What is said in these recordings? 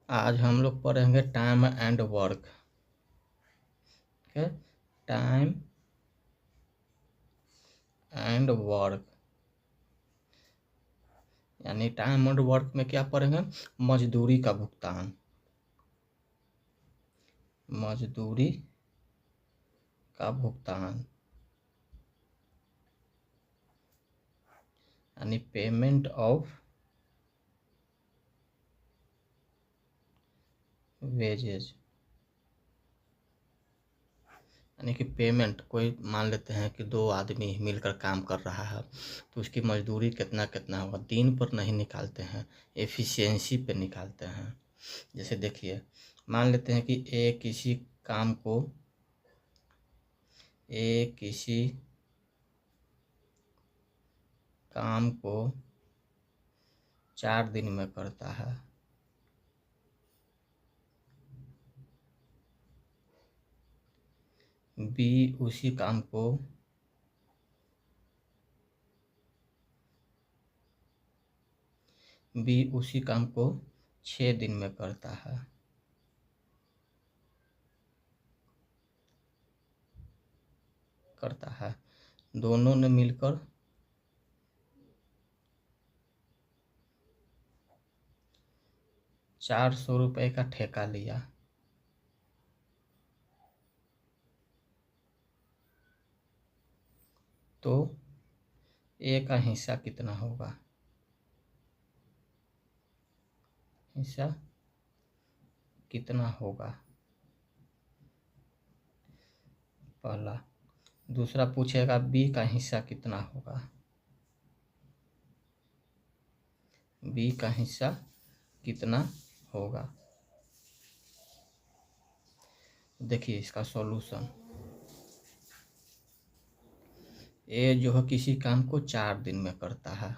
आज हम लोग पढ़ेंगे time and work. Time and work यानी टाइम एंड वर्क में क्या पढ़ेंगे? मजदूरी का भुगतान। मजदूरी का भुगतान यानी पेमेंट ऑफ वेजेज। यानी कि पेमेंट, कोई मान लेते हैं कि दो आदमी मिलकर काम कर रहा है तो उसकी मजदूरी कितना कितना होगा, दिन पर नहीं निकालते हैं, एफिशिएंसी पे निकालते हैं। जैसे देखिए, मान लेते हैं कि किसी काम को 4 दिन में करता है, बी उसी काम को 6 दिन में करता है। दोनों ने मिलकर 400 रुपये का ठेका लिया। तो ए का हिस्सा कितना होगा? पहला। दूसरा पूछेगा बी का हिस्सा कितना होगा। बी का हिस्सा कितना होगा? देखिए इसका सॉल्यूशन। ए जो है किसी काम को 4 दिन में करता है,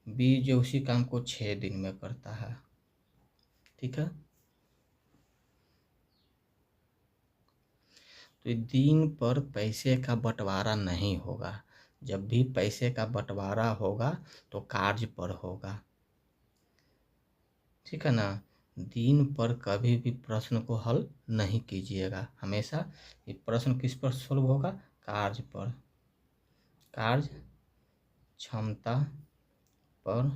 बी जो उसी काम को 6 दिन में करता है। ठीक है, तो दिन पर पैसे का बंटवारा नहीं होगा। जब भी पैसे का बंटवारा होगा तो कार्य पर होगा। ठीक है ना। दिन पर कभी भी प्रश्न को हल नहीं कीजिएगा। हमेशा ये प्रश्न किस पर सोल्व होगा? कार्य पर। कार्य क्षमता पर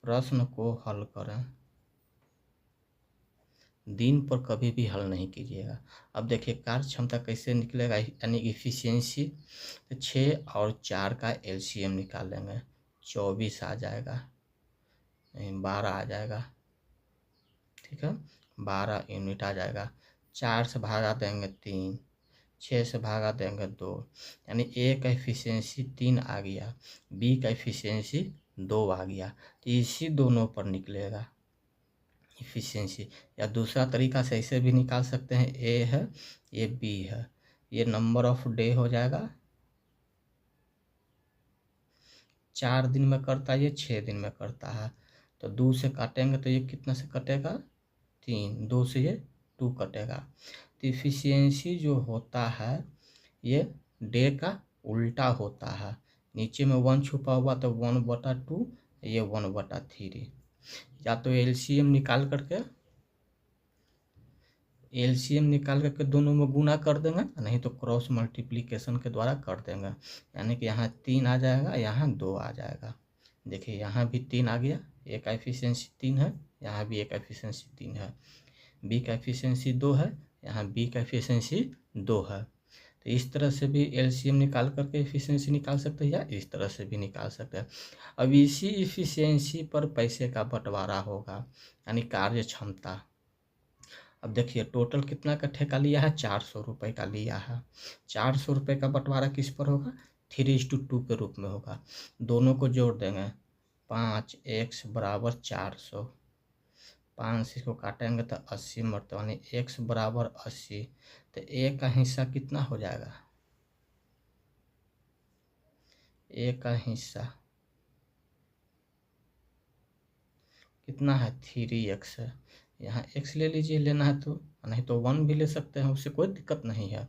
प्रश्न को हल करें। दिन पर कभी भी हल नहीं कीजिएगा। अब देखिए कार्य क्षमता कैसे निकलेगा, यानी इफिशियंसी। तो 6 और 4 का एलसीएम निकालेंगे, 24 आ जाएगा, 12 आ जाएगा। ठीक है, 12 यूनिट आ जाएगा। 4 से भागा देंगे 3, 6 से भागा देंगे 2, यानी ए का एफिशिएंसी 3 आ गया, बी का एफिशिएंसी 2 आ गया। तो इसी दोनों पर निकलेगा इफिशियंसी। या दूसरा तरीका से ऐसे भी निकाल सकते हैं, ए है ये बी है, ये नंबर ऑफ डे हो जाएगा। 4 दिन में करता है, ये 6 दिन में करता है। तो 2 से काटेंगे तो ये कितना से कटेगा? 3। 2 से ये 2 कटेगा। तो इफिशियंसी जो होता है ये डे का उल्टा होता है। नीचे में 1 छुपा हुआ तो 1/2, ये 1/3। या तो एलसीएम निकाल करके दोनों में गुना कर देंगे, नहीं तो क्रॉस मल्टीप्लिकेशन के द्वारा कर देंगे। यानी कि यहाँ 3 आ जाएगा, यहाँ 2 आ जाएगा। देखिए यहाँ भी 3 आ गया, ए का एफिशिएंसी 3 है, यहाँ भी ए का एफिशिएंसी 3 है, बी का एफिशिएंसी 2 है, यहाँ बी का एफिशिएंसी 2 है। तो इस तरह से भी एलसीएम निकाल करके एफिशिएंसी निकाल सकते हैं, या इस तरह से भी निकाल सकते हैं। अब इसी एफिशिएंसी पर पैसे का बंटवारा होगा, यानी कार्य क्षमता। अब देखिए टोटल कितना का ठेका लिया है? 400 रुपये का लिया है। 400 रुपये का बंटवारा किस पर होगा? 3:2 के रूप में होगा। दोनों को जोड़ देंगे, 5x बराबर 400, 5 से इसको काटेंगे तो 80 मरते, यानी x बराबर 80। तो ए का हिस्सा कितना हो जाएगा? ए का हिस्सा कितना है? 3x है। यहाँ x ले लीजिए, लेना है तो, नहीं तो 1 भी ले सकते हैं, उससे कोई दिक्कत नहीं है।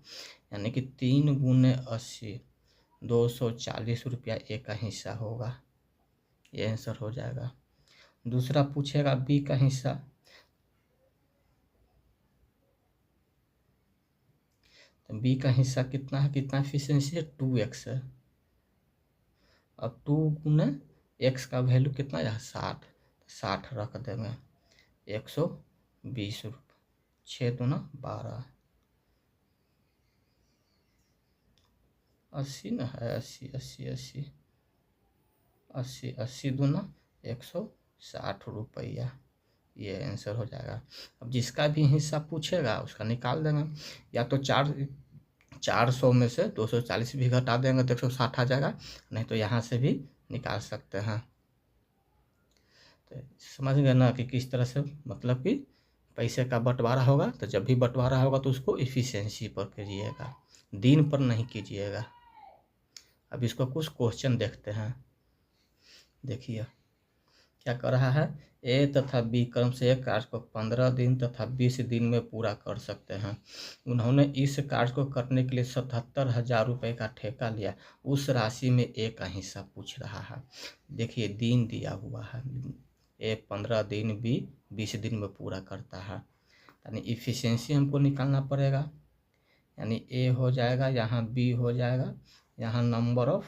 यानी कि 3 गुने 80, 240 रुपया ए का हिस्सा होगा। ये आंसर हो जाएगा। दूसरा पूछेगा बी का हिस्सा, तो बी का हिस्सा कितना है, कितना एफिशिएंसी है, 2x है। अब 2 गुना x का वैल्यू कितना है 60, 60 रख देंगे, 120 रुपये, 6 दूना 12, 80 ना है, 80 80 80 80 80 दूना 160 रुपया, ये आंसर हो जाएगा। अब जिसका भी हिस्सा पूछेगा उसका निकाल देंगे, या तो 400 में से 240 भी घटा देंगे तो 160 आ जाएगा, नहीं तो यहाँ से भी निकाल सकते हैं। तो समझ गए ना कि किस तरह से मतलब कि पैसे का बंटवारा होगा। तो जब भी बंटवारा होगा तो उसको एफिशिएंसी पर कीजिएगा, दिन पर नहीं कीजिएगा। अब इसको कुछ क्वेश्चन देखते हैं। देखिए क्या कर रहा है, ए तथा बी क्रम से एक कार्य को 15 दिन तथा 20 दिन में पूरा कर सकते हैं। उन्होंने इस कार्य को करने के लिए 77,000 रुपये का ठेका लिया। उस राशि में ए का हिस्सा पूछ रहा है। देखिए दिन दिया हुआ है, ए 15 दिन, बी 20 दिन में पूरा करता है, यानी इफिशियंसी हमको निकालना पड़ेगा। यानी ए हो जाएगा, यहाँ बी हो जाएगा, यहाँ नंबर ऑफ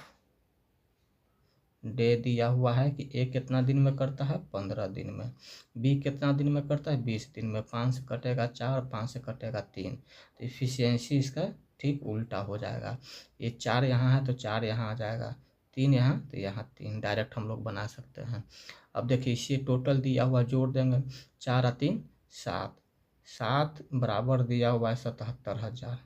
डे दिया हुआ है कि ए कितना दिन में करता है 15 दिन में, बी कितना दिन में करता है 20 दिन में। 5 से कटेगा 4, 5 से कटेगा 3, तो इफिशियंसी इसका ठीक उल्टा हो जाएगा। ये 4 यहाँ है तो 4 यहाँ आ जाएगा, 3 यहाँ तो यहाँ 3, डायरेक्ट हम लोग बना सकते हैं। अब देखिए इसे टोटल दिया हुआ जोड़ देंगे, 4 और 3 7, 7 बराबर दिया हुआ है 77,000।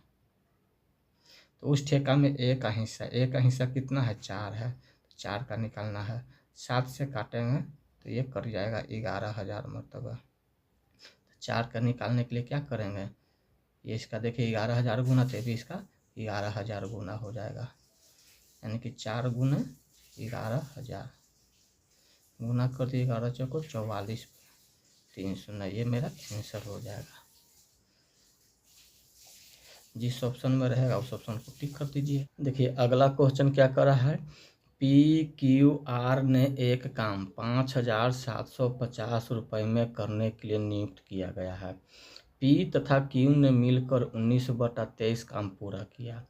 तो उस ठेका में ए का हिस्सा कितना है 4 है, 4 का निकालना है, 7 से काटेंगे तो ये कट जाएगा 11,000 मरतबा। 4 का निकालने के लिए क्या करेंगे, ये इसका देखिए 11,000 गुना, तो भी इसका 11,000 गुना हो जाएगा, यानी कि 4 गुना 11,000 गुना कर दिए 11 चौको 44, 300, ये मेरा आंसर हो जाएगा। जिस ऑप्शन में रहेगा उस ऑप्शन को टिक कर दीजिए। देखिए अगला क्वेश्चन क्या कर रहा है, PQR ने एक काम 5,750 रुपये में करने के लिए नियुक्त किया गया है। P तथा Q ने मिलकर 19/23 काम पूरा किया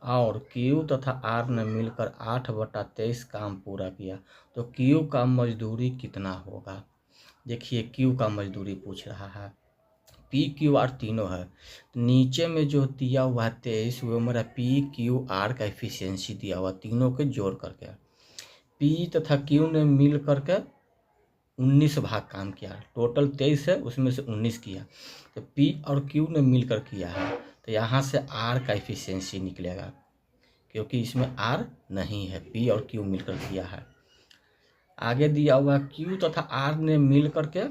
और Q तथा R ने मिलकर 8/23 काम पूरा किया, तो Q का मजदूरी कितना होगा। देखिए Q का मजदूरी पूछ रहा है, PQR तीनों है, तो नीचे में जो दिया हुआ है 23 वो मेरा PQR का एफिशिएंसी दिया हुआ, तीनों के जोड़ करके। P तथा Q ने मिल करके 19 भाग काम किया, टोटल 23 है उसमें से 19 किया, तो P और Q ने मिलकर किया है, तो यहाँ से R का एफिशिएंसी निकलेगा, क्योंकि इसमें R नहीं है, P और Q मिलकर किया है। आगे दिया हुआ Q तथा R ने मिल करके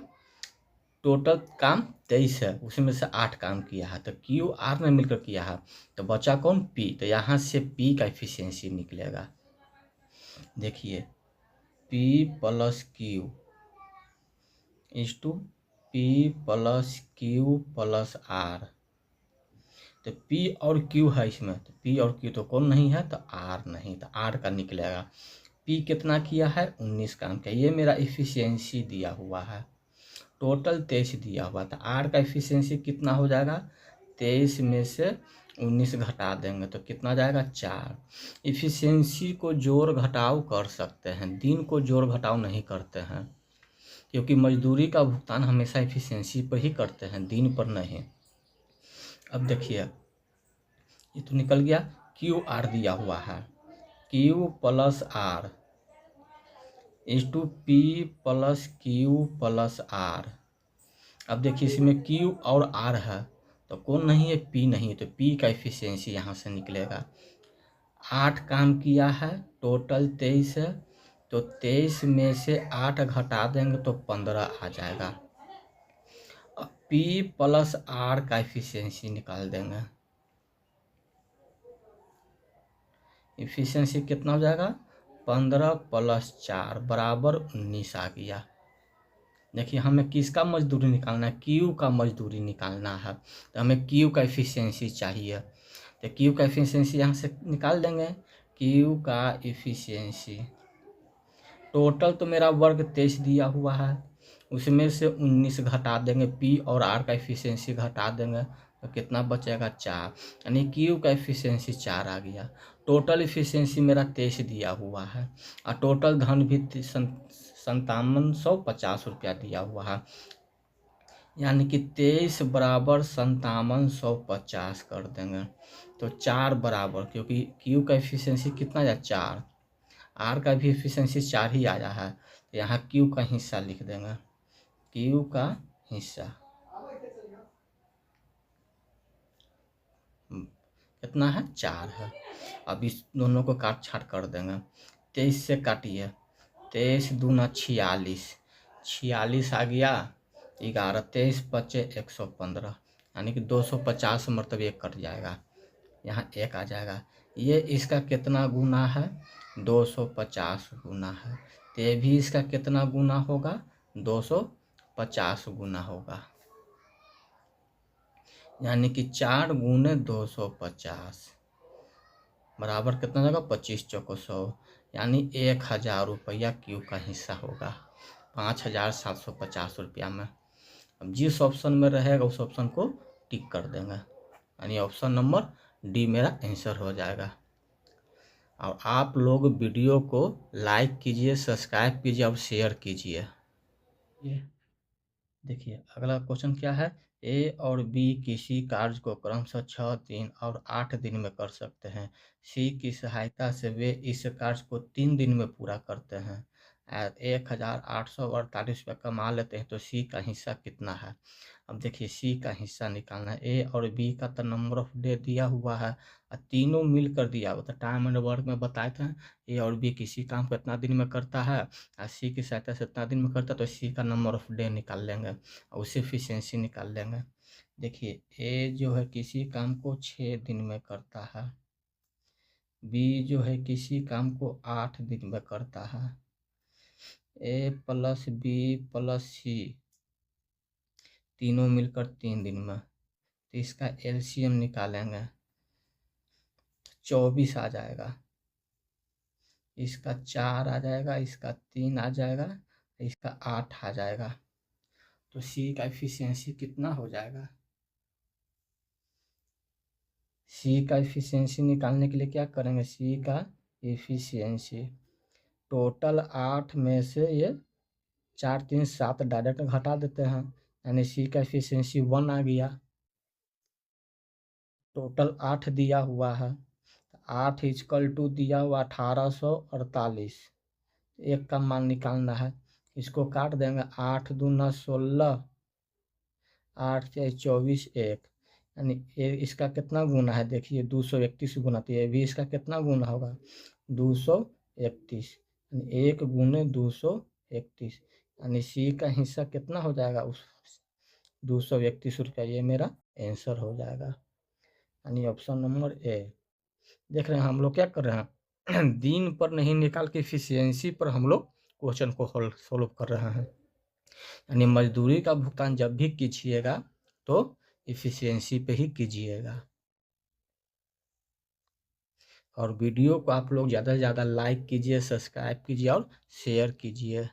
टोटल काम 23 है, उसमें से 8 काम किया है, तो QR ने मिलकर किया है, तो बचा कौन P, तो यहाँ से P का एफिशिएंसी निकलेगा। देखिए P plus Q is to P plus Q plus R, तो P और Q है इसमें, तो P और Q तो कौन नहीं है, तो R नहीं, तो R का निकलेगा। P कितना किया है 19 काम किया, ये मेरा एफिशिएंसी दिया हुआ है, टोटल 23 दिया हुआ था। R का एफिशिएंसी कितना हो जाएगा, 23 में से 19 घटा देंगे तो कितना जाएगा 4। एफिशिएंसी को जोड़ घटाव कर सकते हैं, दिन को जोड़ घटाव नहीं करते हैं, क्योंकि मजदूरी का भुगतान हमेशा एफिशिएंसी पर ही करते हैं, दिन पर नहीं। अब देखिए ये तो निकल गया, QR दिया हुआ है, Q plus R is to P plus Q plus R। अब देखिए इसमें Q और R है, तो कौन नहीं है, P नहीं है, तो P का एफिशिएंसी यहाँ से निकलेगा। 8 काम किया है, टोटल 23 है, तो 23 में से 8 घटा देंगे तो 15 आ जाएगा। अब P प्लस R का एफिशिएंसी निकाल देंगे, एफिशिएंसी कितना हो जाएगा, 15 प्लस 4 बराबर 19 आ गया। देखिए हमें किसका मजदूरी निकालना है, Q का मजदूरी निकालना है, तो हमें Q का एफिशिएंसी चाहिए, तो Q का एफिशिएंसी यहाँ से निकाल देंगे। Q का एफिशिएंसी टोटल तो मेरा वर्ग 23 दिया हुआ है, उसमें से 19 घटा देंगे, पी और आर का एफिशिएंसी घटा देंगे तो कितना बचेगा 4, यानी क्यू का एफिशिएंसी 4 आ गया। टोटल एफिशिएंसी मेरा 23 दिया हुआ है और टोटल धन भी 5750 दिया हुआ है, यानी कि 23 बराबर 5750 कर देंगे तो 4 बराबर, क्योंकि क्यू का एफिशिएंसी कितना है 4, आर का भी एफिशिएंसी 4 ही आया है, तो यहाँ क्यू का हिस्सा लिख देंगे, क्यू का हिस्सा कितना है 4 है। अब इस दोनों को काट छाट कर देंगे, 23 से काटिए, 23 दूना 46, 46 आ गया, 11, 23 बचे 115, यानी कि 250 मतलब एक कट जाएगा, यहाँ एक आ जाएगा। ये इसका कितना गुना है 250 गुना है, तो ये भी इसका कितना गुना होगा 250 गुना होगा, यानी कि 4 गुने 250 बराबर कितना जाएगा 25 चौको 100, यानी 1000 रुपया क्यू का हिस्सा होगा 5750 रुपया में। अब जिस ऑप्शन में रहेगा उस ऑप्शन को टिक कर देंगे, यानी ऑप्शन नंबर डी मेरा आंसर हो जाएगा। और आप लोग वीडियो को लाइक कीजिए, सब्सक्राइब कीजिए और शेयर कीजिए। ये देखिए अगला क्वेश्चन क्या है, ए और बी किसी कार्य को क्रमशः 6 दिन और 8 दिन में कर सकते हैं, सी की सहायता से वे इस कार्य को 3 दिन में पूरा करते हैं, 1848 रुपये कमा लेते हैं, तो सी का हिस्सा कितना है। अब देखिए सी का हिस्सा निकालना है, ए और बी का तो नंबर ऑफ डे दिया हुआ है और तीनों मिलकर दिया हुआ, तो टाइम एंड वर्क में बताए थे ए और बी किसी काम को इतना दिन में करता है और सी की सहायता से इतना दिन में करता है, तो सी का नंबर ऑफ डे निकाल लेंगे और उससे एफिशिएंसी निकाल लेंगे। देखिए ए जो है किसी काम को 6 दिन में करता है, बी जो है किसी काम को 8 दिन में करता है, ए प्लस बी प्लस सी तीनों मिलकर 3 दिन में, तो इसका एलसीएम निकालेंगे 24 आ जाएगा, इसका 4 आ जाएगा, इसका 3 आ जाएगा, इसका 8 आ जाएगा, तो सी का एफिशिएंसी कितना हो जाएगा। सी का एफिशिएंसी निकालने के लिए क्या करेंगे, सी का एफिशिएंसी टोटल 8 में से ये 4 3 7 डायरेक्ट घटा देते हैं, यानी सी का एफिशिएंसी 1 आ गया। टोटल 8 दिया हुआ है, 8 इजकल टू दिया हुआ 1848, एक का मान निकालना है, इसको काट देंगे, 8 दूना 16, 8 से 24 एक, यानी इसका कितना गुना है, देखिए 231 गुना, तो ये भी इसका कितना गुना होगा 231, यानी 1 गुने 231, यानी सी का हिस्सा कितना हो जाएगा उस 231 रुपया, ये मेरा आंसर हो जाएगा, यानी ऑप्शन नंबर ए। देख रहे हैं हम लोग क्या कर रहे हैं दिन पर नहीं निकाल के एफिशिएंसी पर हम लोग क्वेश्चन को सोल्व कर रहे हैं, यानी मजदूरी का भुगतान जब भी कीजिएगा तो एफिशिएंसी पे ही कीजिएगा। और वीडियो को आप लोग ज़्यादा से ज़्यादा लाइक कीजिए, सब्सक्राइब कीजिए और शेयर कीजिए।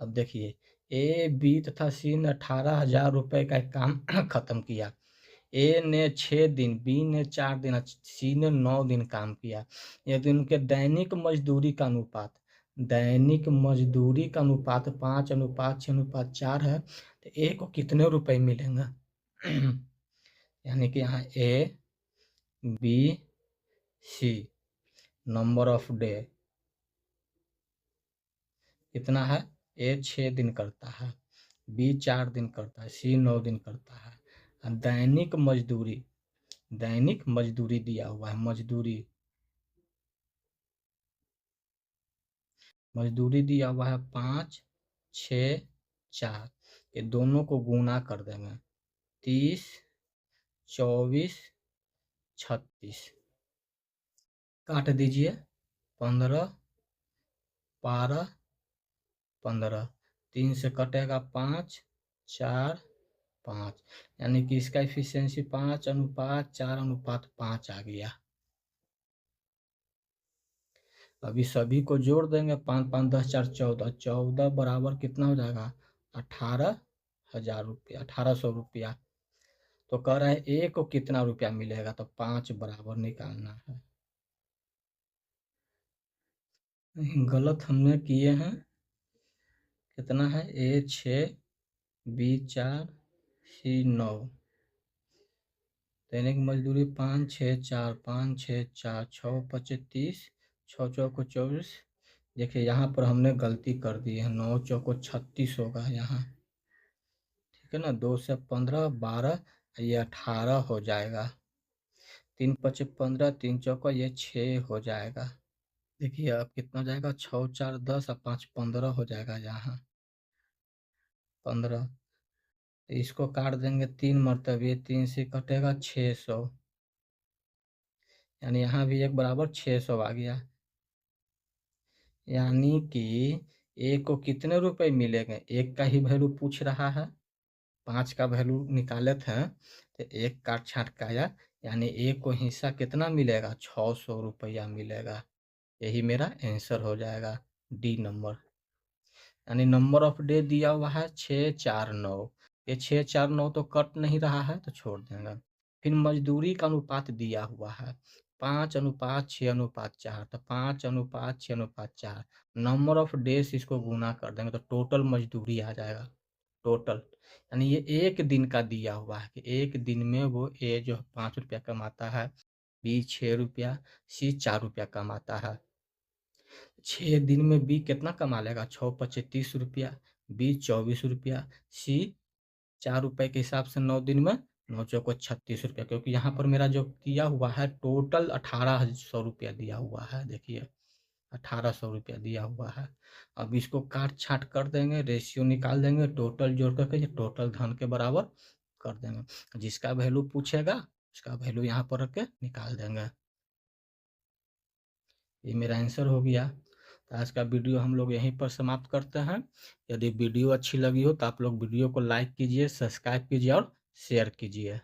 अब देखिए ए बी तथा सी ने 18,000 रुपये का एक काम खत्म किया, ए ने 6 दिन, बी ने 4 दिन, सी ने 9 दिन काम किया, यदि उनके दैनिक मजदूरी का अनुपात, दैनिक मजदूरी का अनुपात 5:6:4 है, तो ए को कितने रुपए मिलेंगे यानी कि यहाँ A B C number of day कितना है, ए 6 दिन करता है, बी 4 दिन करता है, सी 9 दिन करता है, दैनिक मजदूरी, दैनिक मजदूरी दिया हुआ है, मजदूरी दिया हुआ है 5 6 4, ये दोनों को गुना कर देंगे, 30 24 36, काट दीजिए, 15 12 15, 3 से कटेगा 5 4 5, यानी कि इसका एफिशिएंसी 5:4:5 आ गया। अभी सभी को जोड़ देंगे, 5 5 10 4 14, 14 बराबर कितना हो जाएगा 18,000 रुपया, 1800 रुपया। तो कह रहा है ए को कितना रुपया मिलेगा, तो 5 बराबर निकालना है। गलत हमने किए हैं। कितना है, ए 6, बी 4, सी 9। दैनिक मजदूरी 5 6 4, 5 6 4, 6 25 30, 6 चौको 24। देखिए यहाँ पर हमने गलती कर दी है, 9 चौको 36 होगा यहाँ, ठीक है ना। 2 से 15, 12, ये 18 हो जाएगा। 3 5 15, 3 चौका ये 6 हो जाएगा। देखिए अब कितना जाएगा, 6 4 10 और 5 15 हो जाएगा यहाँ 15। तो इसको काट देंगे 3 मरतबे, 3 से कटेगा 600, यानी यहाँ भी एक बराबर 600 आ गया। यानी कि एक को कितने रुपए मिलेंगे, एक का ही वैल्यू पूछ रहा है, 5 का वैल्यू निकाले थे तो एक काट छाट का आया, यानी एक को हिस्सा कितना मिलेगा, 600 रुपया मिलेगा। यही मेरा आंसर हो जाएगा, डी नंबर। यानी नंबर ऑफ डे दिया हुआ है 649, ये 649 तो कट नहीं रहा है तो छोड़ देंगे। फिर मजदूरी का अनुपात दिया हुआ है 5:6:4, तो 5:6:4। नंबर ऑफ डेज इसको गुना कर देंगे तो टोटल मजदूरी आ जाएगा, टोटल। यानी ये एक दिन का दिया हुआ है कि एक दिन में वो ए जो 5 रुपया कमाता है, बी 6 रुपया, सी 4 रुपया कमाता है। 6 दिन में बी कितना कमा लेगा, 6 पचे 30 रुपया, बी 24 रुपया, सी 4 रुपए के हिसाब से 9 दिन में 9 चौको 36 रुपया, क्योंकि यहाँ पर मेरा जो दिया हुआ है टोटल 1800 रुपया दिया हुआ है। देखिए 1800 रुपया दिया हुआ है। अब इसको काट छाट कर देंगे, रेशियो निकाल देंगे, टोटल जोड़ करके ये टोटल धन के बराबर कर देंगे। जिसका वैल्यू पूछेगा उसका वैल्यू यहाँ पर रख के निकाल देंगे। ये मेरा आंसर हो गया। तो आज का वीडियो हम लोग यहीं पर समाप्त करते हैं। यदि वीडियो अच्छी लगी हो तो आप लोग वीडियो को लाइक कीजिए, सब्सक्राइब कीजिए और शेयर कीजिए।